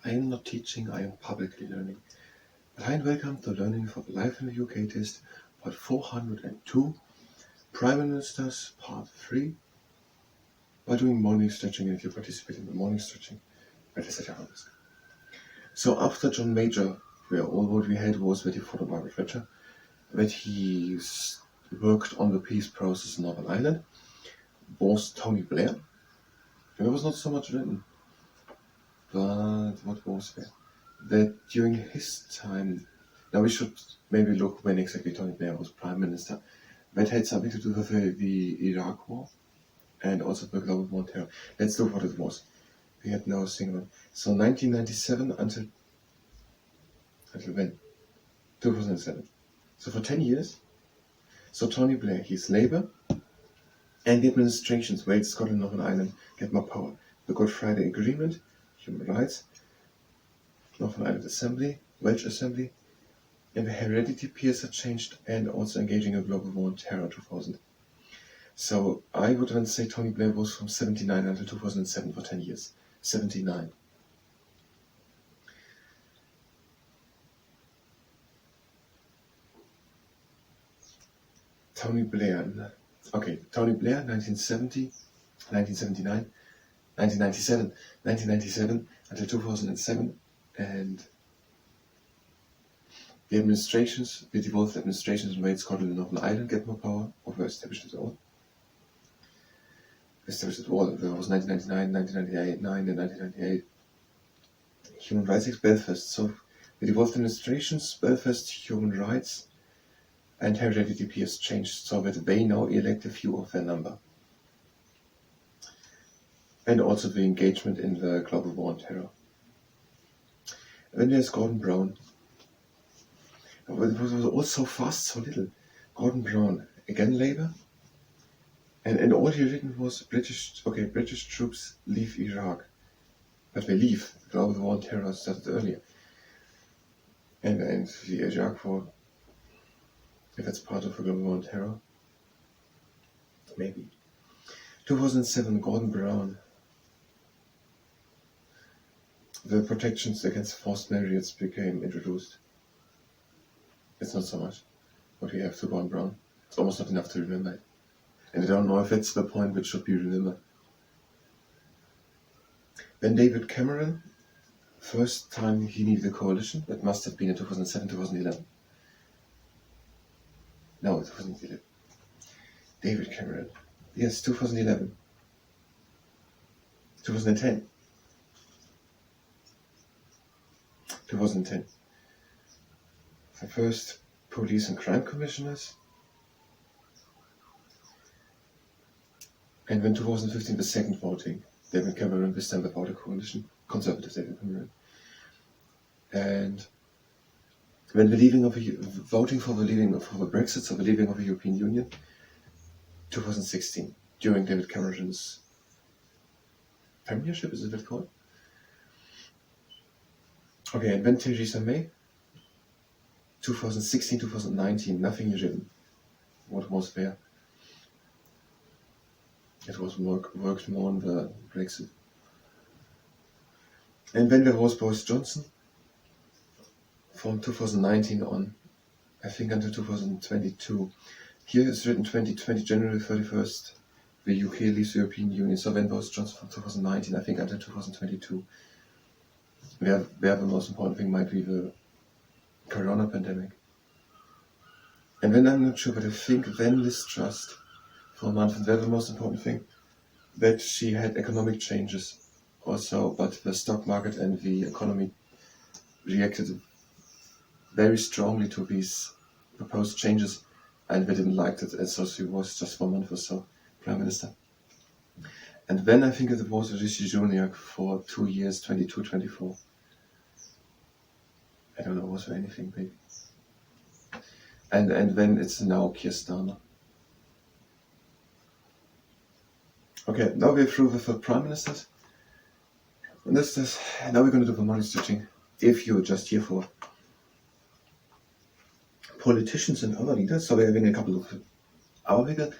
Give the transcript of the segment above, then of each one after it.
I am not teaching, I am publicly learning. Hi and welcome to Learning for Life in the UK test, part 402, Prime Ministers, part 3. By doing morning stretching, and if you participate in the morning stretching, better set your arms. So after John Major, where all what we had was that he fought Margaret Thatcher, that he worked on the peace process in Northern Ireland, was Tony Blair. And there was not so much written, but what was there? That during his time, now we should maybe look when exactly Tony Blair was Prime Minister, that had something to do with the Iraq War and also the global war on terror. Let's look what it was. We had no single. So 1997 until when? 2007. So for 10 years. So Tony Blair, he's Labour, and the administrations, Wales, Scotland, Northern Ireland, get more power. The Good Friday Agreement, human rights, Northern Ireland Assembly, Welsh Assembly, and the heredity peers are changed, and also engaging in global war on terror 2000. So I would then say Tony Blair was from 79 until 2007 for 10 years. 79. Tony Blair. Okay, Tony Blair, 1970, 1979, 1997 until 2007, and the administrations, the devolved administrations in Wales, Scotland, and Northern Ireland get more power, or were established at all. There was 1999, 1998, and 1998. Human Rights Act, Belfast. So the devolved administrations, Belfast, human rights, and heredity peers changed so that they now elect a few of their number. And also the engagement in the global war on terror. And then there's Gordon Brown. It was all so fast, so little. Gordon Brown, again Labour. And all he written was British troops leave Iraq. But they leave. The global war on terror started earlier. And the Iraq war, if that's part of the global war on terror, maybe. 2007, Gordon Brown. The protections against forced marriages became introduced. It's not so much what we have to Gordon Brown. It's almost not enough to remember it. And I don't know if that's the point which should be remembered. Then David Cameron, first time he needed a coalition, that must have been in 2007, 2011. No, it wasn't 2011. David Cameron. Yes, 2011. 2010. 2010. The first police and crime commissioners. And when 2015, the second voting, David Cameron this time without a coalition, Conservative David Cameron. And when voting for the Brexit, so the leaving of the European Union, 2016, during David Cameron's premiership, is it that called? Okay, and then Theresa May, 2016, 2019, nothing is written. What was there? It was worked more on the Brexit. And then there was Boris Johnson, from 2019 on, I think until 2022. Here is written 2020, January 31st, the UK leaves the European Union. So then Boris Johnson from 2019, I think until 2022. Where the most important thing might be the corona pandemic. And then I'm not sure, but I think then Liz Truss for a month, and the most important thing, that she had economic changes also, but the stock market and the economy reacted very strongly to these proposed changes, and they didn't like it, and so she was just for a month or so Prime Minister. And then I think it was Rishi Sunak for 2 years, 22, 24. I don't know, was there anything big? And then it's now Keir Starmer. Okay, now we're through with the Prime Ministers. And now we're going to do the morning stretching. If you're just here for politicians and other leaders, so we're having a couple of hours later,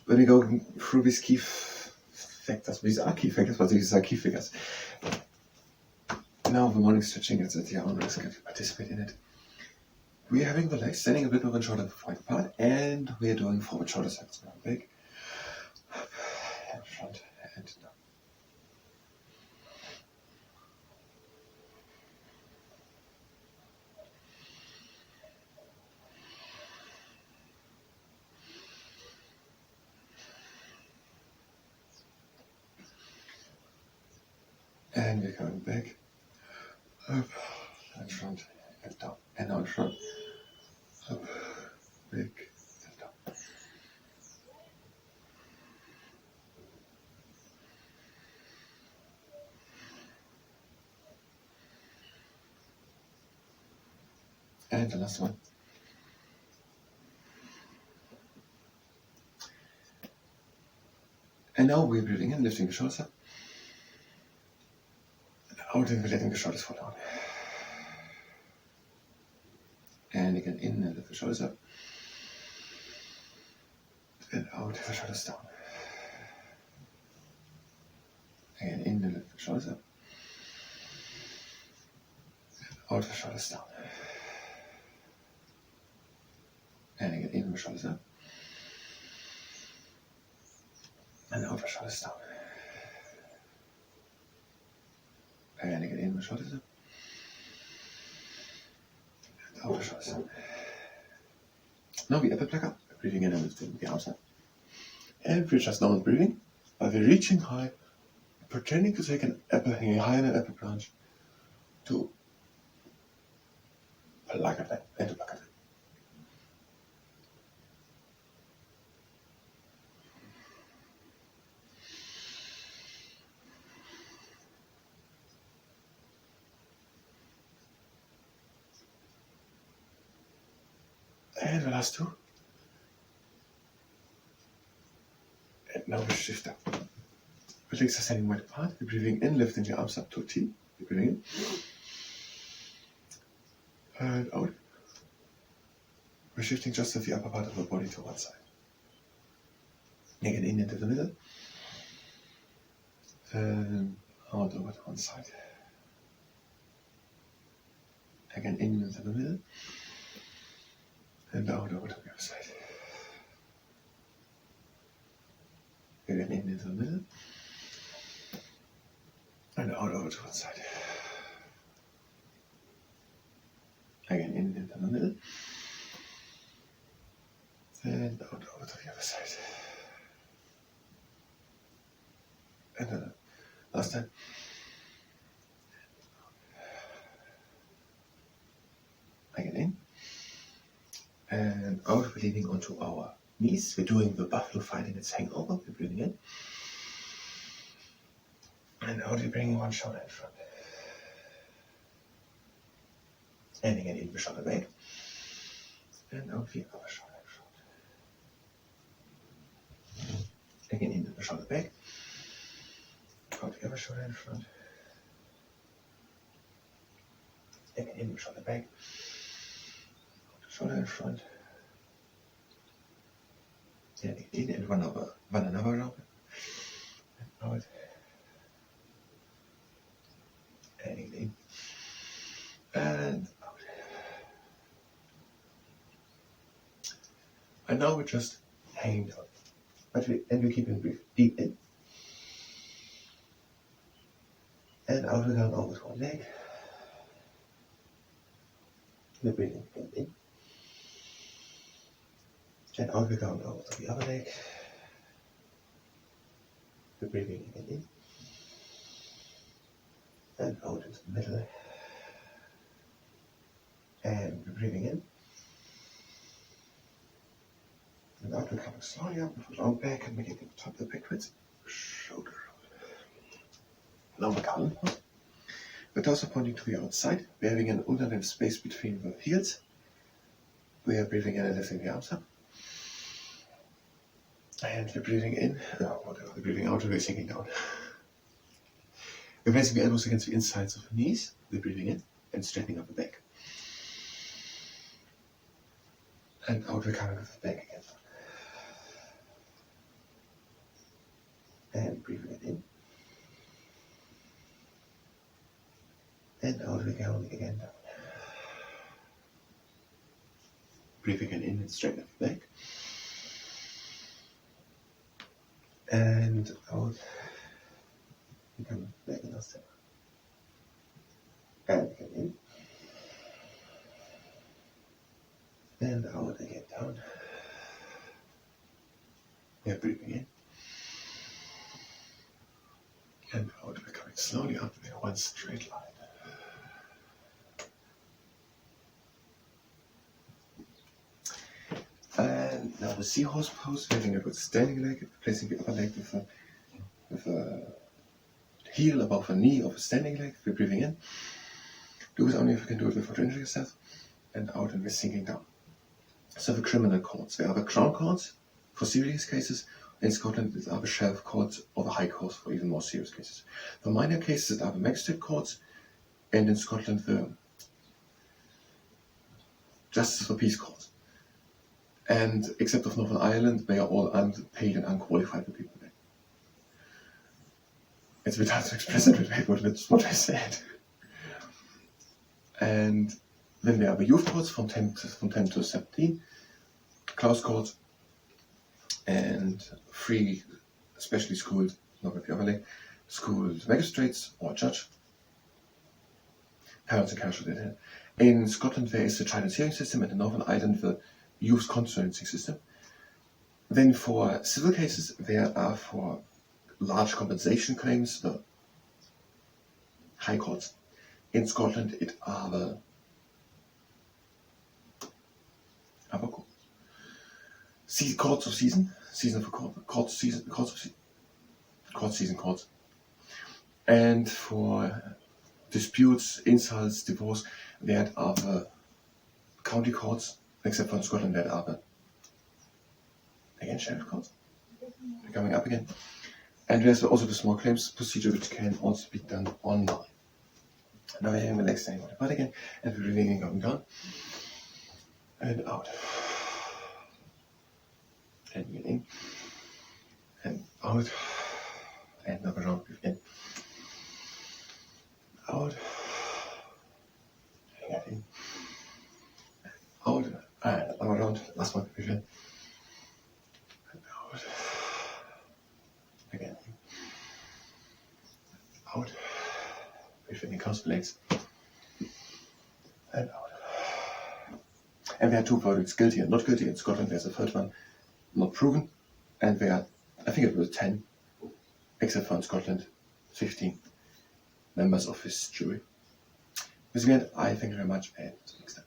when we go through these key factors, these are key factors, but these are key figures. Now the morning stretching is at your own risk and participate in it. We are having the legs standing a bit more than shoulder wide apart, and we are doing forward shoulder circles around back, up, and front, and down. And we're coming back, up, and front, and down. And now in front, up, back, and down. And the last one. And now we're breathing in, lifting the shoulders up. And out, and we're letting the shoulders fall down. And again, in and lift the shoulders up. And out, the shoulders down. Again, in and lift the shoulders up. And out, the shoulders down. And again, in the shoulders up. And out, the shoulders down. And again, in the shoulders up. And out, the shoulders down. Now we upper back up, breathing in and lifting the arms up. And we're just normal breathing, but we're reaching high, pretending to take an apple, hanging high in an apple branch, to pluck at that, and to pluck at it. And the last two. And now we shift up. The legs are standing wide apart. We're breathing in, lifting the arms up to a T. We're breathing in. And out. We're shifting just with the upper part of the body to one side. Again, in into the middle. And out over to one side. Again, in into the middle. And out over to the other side. Again, in into the middle. And out over to one side. Again, in into the middle. And out over to the other side. And then last time. Again, in. And out, we're leaning onto our knees. We're doing the buffalo finding its hangover. We're breathing in. And out, we're bringing one shoulder in front. And again, in the shoulder back. And out, the other shoulder in front. Again, in the shoulder back. Out, the other shoulder in front. Again, in the shoulder back. Shoulder in front. And in and one another round. And out. And in. And out. And now we're just hanging down. But we keep in breathe. Deep in. And out and down over to one leg. We're breathing in. And out we go over to the other leg. We're breathing in. And out into the middle. And we're breathing in. And out we're coming slowly up with the low back and making the top of the backwards. Shoulder roll. Now we're coming. We're also pointing to the outside. We're having an underlying space between the heels. We are breathing in and lifting the arms up. And we're breathing in, whatever, we're breathing out and we're sinking down. We're placing the elbows against the insides of the knees. We're breathing in and straightening up the back. And out we're coming with the back again. And breathing it in. and out again, again down. Breathe again in and straighten up the back. And out. And come back another step. And again in. And out again down. Yeah, breathing in. And out, we're coming slowly up in one straight line. And now the seahorse pose, having a good standing leg, placing the upper leg with a heel above a knee of a standing leg. We're breathing in. Do this only if you can do it without injuring yourself. And out, and we're sinking down. So the criminal courts, there are the crown courts for serious cases. In Scotland, there are the shelf courts or the high courts for even more serious cases. For minor cases, there are the magistrate courts, and in Scotland, the justice for peace courts. And except of Northern Ireland, they are all unpaid and unqualified people. It's a bit hard to express it, but that's what I said. And then there are the youth courts from 10 to 17, class courts, and 3 specially schooled, not with the other leg, schooled magistrates or judge. Parents and carers should attend. In Scotland, there is the child and hearing system, and in Northern Ireland, the youth conferencing system. Then for civil cases, there are for large compensation claims, the high courts. In Scotland, it are the courts of season for courts season courts. And for disputes, insults, divorce, there are the county courts, except for in Scotland, there are the again sheriff courts. They're coming up again. And there's also the small claims procedure, which can also be done online. Now we're having the legs staying on the butt again, and we're really going down and out. And in and out, and now around, breathe in, out, and in, out, and now around, last one, breathe in, and out, again, out, breathe in, close the legs, and out. And there are 2 verdicts, guilty and not guilty. In Scotland, there's a third one, not proven, and there are, I think it was 10, except for in Scotland, 15 members of his jury. Once again, I thank you very much, and see you next time.